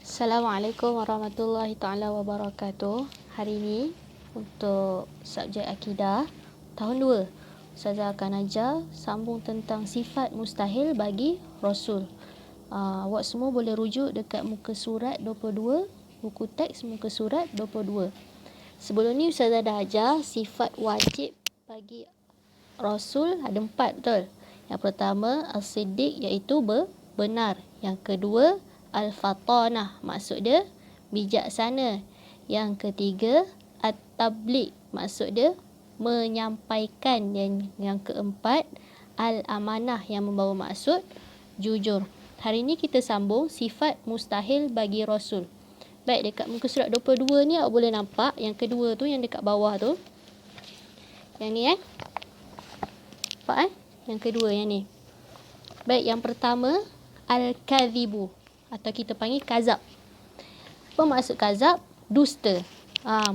Assalamualaikum warahmatullahi taala wabarakatuh. Hari ini untuk subjek akidah tahun 2, Ustazah akan ajar sambung tentang sifat mustahil bagi Rasul. Awak semua boleh rujuk dekat muka surat 22, buku teks muka surat 22. Sebelum ni Ustazah dah ajar sifat wajib bagi Rasul ada 4, betul? Yang pertama As-Siddiq, iaitu benar. Yang kedua Al-Fatanah, maksud dia bijaksana. Yang ketiga At-Tabligh, maksud dia menyampaikan. Dan yang keempat Al-Amanah, yang membawa maksud jujur. Hari ini kita sambung sifat mustahil bagi Rasul. Baik, dekat muka surat 22 ni awak boleh nampak yang kedua tu, yang dekat bawah tu. Yang ni nampak Yang kedua yang ni. Baik, yang pertama Al-Kadhibu, atau kita panggil kazab. Apa maksud kazab? Dusta.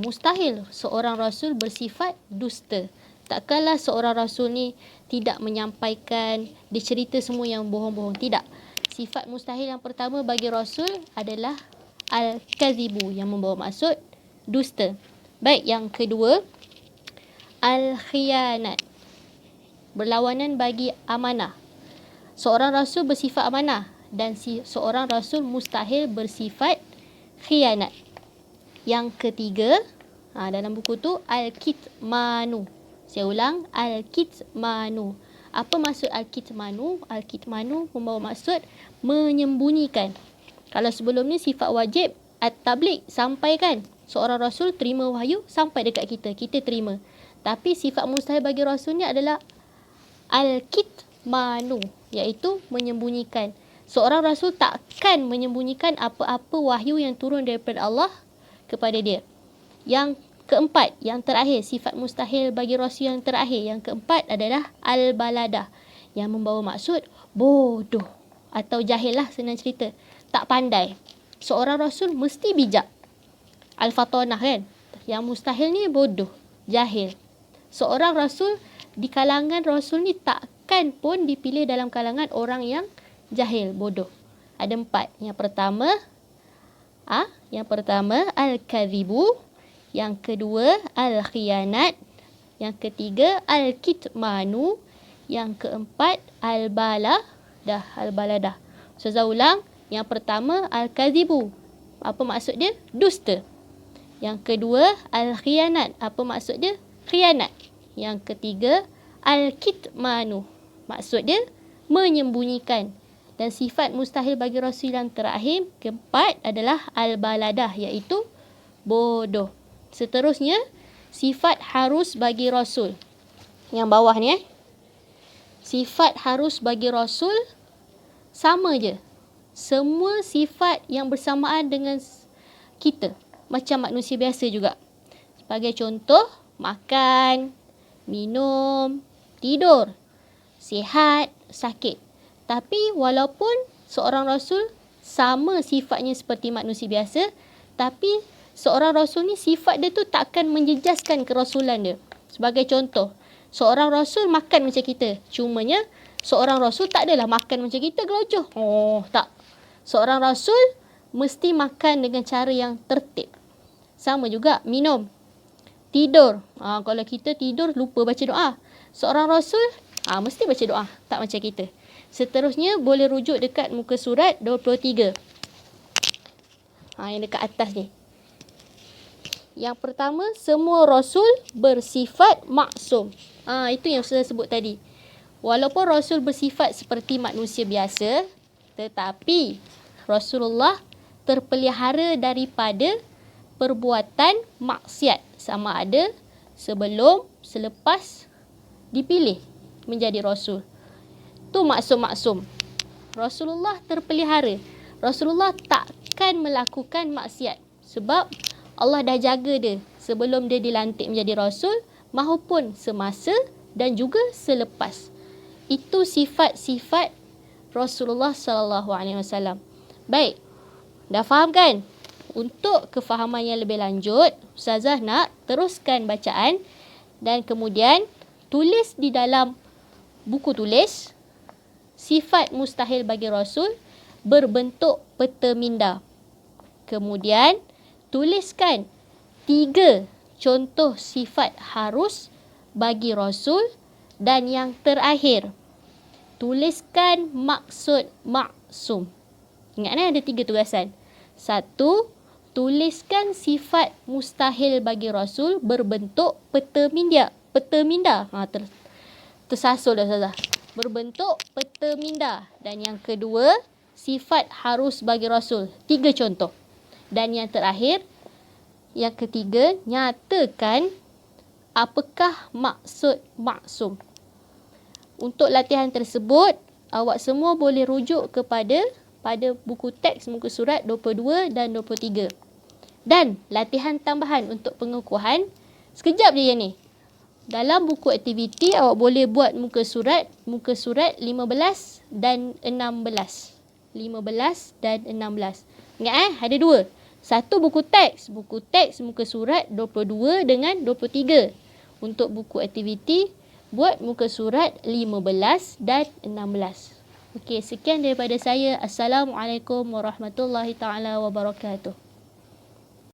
Mustahil seorang Rasul bersifat dusta. Takkanlah seorang Rasul ni tidak menyampaikan, dia cerita semua yang bohong-bohong. Tidak. Sifat mustahil yang pertama bagi Rasul adalah Al-Kadhibu, yang membawa maksud dusta. Baik, yang kedua Al-Khiyanat, berlawanan bagi amanah. Seorang Rasul bersifat amanah dan seorang Rasul mustahil bersifat khianat. Yang ketiga, dalam buku tu Al-Kitmanu. Saya ulang, Al-Kitmanu. Apa maksud Al-Kitmanu? Al-Kitmanu membawa maksud menyembunyikan. Kalau sebelum ni sifat wajib At-Tabligh, sampaikan. Seorang Rasul terima wahyu sampai dekat kita, kita terima. Tapi sifat mustahil bagi Rasul ni adalah Al-Kitmanu, iaitu menyembunyikan. Seorang Rasul takkan menyembunyikan apa-apa wahyu yang turun daripada Allah kepada dia. Yang keempat, yang terakhir, sifat mustahil bagi Rasul yang terakhir, yang keempat adalah Al-Baladah, yang membawa maksud bodoh atau jahil lah, senang cerita. Tak pandai. Seorang Rasul mesti bijak. Al-Fatanah kan. Yang mustahil ni bodoh, jahil. Seorang Rasul di kalangan Rasul ni takkan pun dipilih dalam kalangan orang yang jahil, bodoh. Ada 4. Yang pertama Al-Kadhibu, yang kedua Al-Khiyanat, yang ketiga Al-Kitmanu, yang keempat Al-Baladah. Ustazah ulang, yang pertama Al-Kadhibu, apa maksud dia? Dusta. Yang kedua Al-Khiyanat, apa maksud dia? Khianat. Yang ketiga Al-Kitmanu, maksud dia menyembunyikan. Dan sifat mustahil bagi Rasul yang terakhir, keempat, adalah Al-Baladah, iaitu bodoh. Seterusnya, sifat harus bagi Rasul. Yang bawah ni sifat harus bagi Rasul sama je. Semua sifat yang bersamaan dengan kita, macam manusia biasa juga. Sebagai contoh, makan, minum, tidur, sihat, sakit. Tapi walaupun seorang Rasul sama sifatnya seperti manusia biasa, tapi seorang Rasul ni sifat dia tu takkan menjejaskan kerasulan dia. Sebagai contoh, seorang Rasul makan macam kita. Cumanya seorang Rasul tak adalah makan macam kita gelojoh. Tak. Seorang Rasul mesti makan dengan cara yang tertib. Sama juga minum, tidur. Kalau kita tidur lupa baca doa. Seorang Rasul mesti baca doa, tak macam kita. Seterusnya boleh rujuk dekat muka surat 23. Yang dekat atas ni. Yang pertama, semua Rasul bersifat maksum. Itu yang saya sebut tadi. Walaupun Rasul bersifat seperti manusia biasa, tetapi Rasulullah terpelihara daripada perbuatan maksiat, sama ada sebelum, selepas dipilih menjadi Rasul. Tu maksum-maksum. Rasulullah terpelihara. Rasulullah takkan melakukan maksiat. Sebab Allah dah jaga dia sebelum dia dilantik menjadi Rasul, maupun semasa dan juga selepas. Itu sifat-sifat Rasulullah SAW. Baik, dah faham kan? Untuk kefahaman yang lebih lanjut, Ustazah nak teruskan bacaan dan kemudian tulis di dalam buku tulis sifat mustahil bagi Rasul berbentuk peta minda. Kemudian, tuliskan 3 contoh sifat harus bagi Rasul. Dan yang terakhir, tuliskan maksud maksum. Ingat ada 3 tugasan. 1, tuliskan sifat mustahil bagi Rasul berbentuk peta minda. Peta minda. Tersasul dah Ustazah. Berbentuk peta minda. Dan yang kedua, sifat harus bagi Rasul. 3 contoh. Dan yang terakhir, yang ketiga, nyatakan apakah maksud maksum. Untuk latihan tersebut, awak semua boleh rujuk pada buku teks muka surat 22 dan 23. Dan latihan tambahan untuk pengukuhan, sekejap je ni. Dalam buku aktiviti, awak boleh buat muka surat 15 dan 16. 15 dan 16. Ingat ada 2. Satu buku teks muka surat 22 dengan 23. Untuk buku aktiviti, buat muka surat 15 dan 16. Okey, sekian daripada saya. Assalamualaikum warahmatullahi taala wabarakatuh.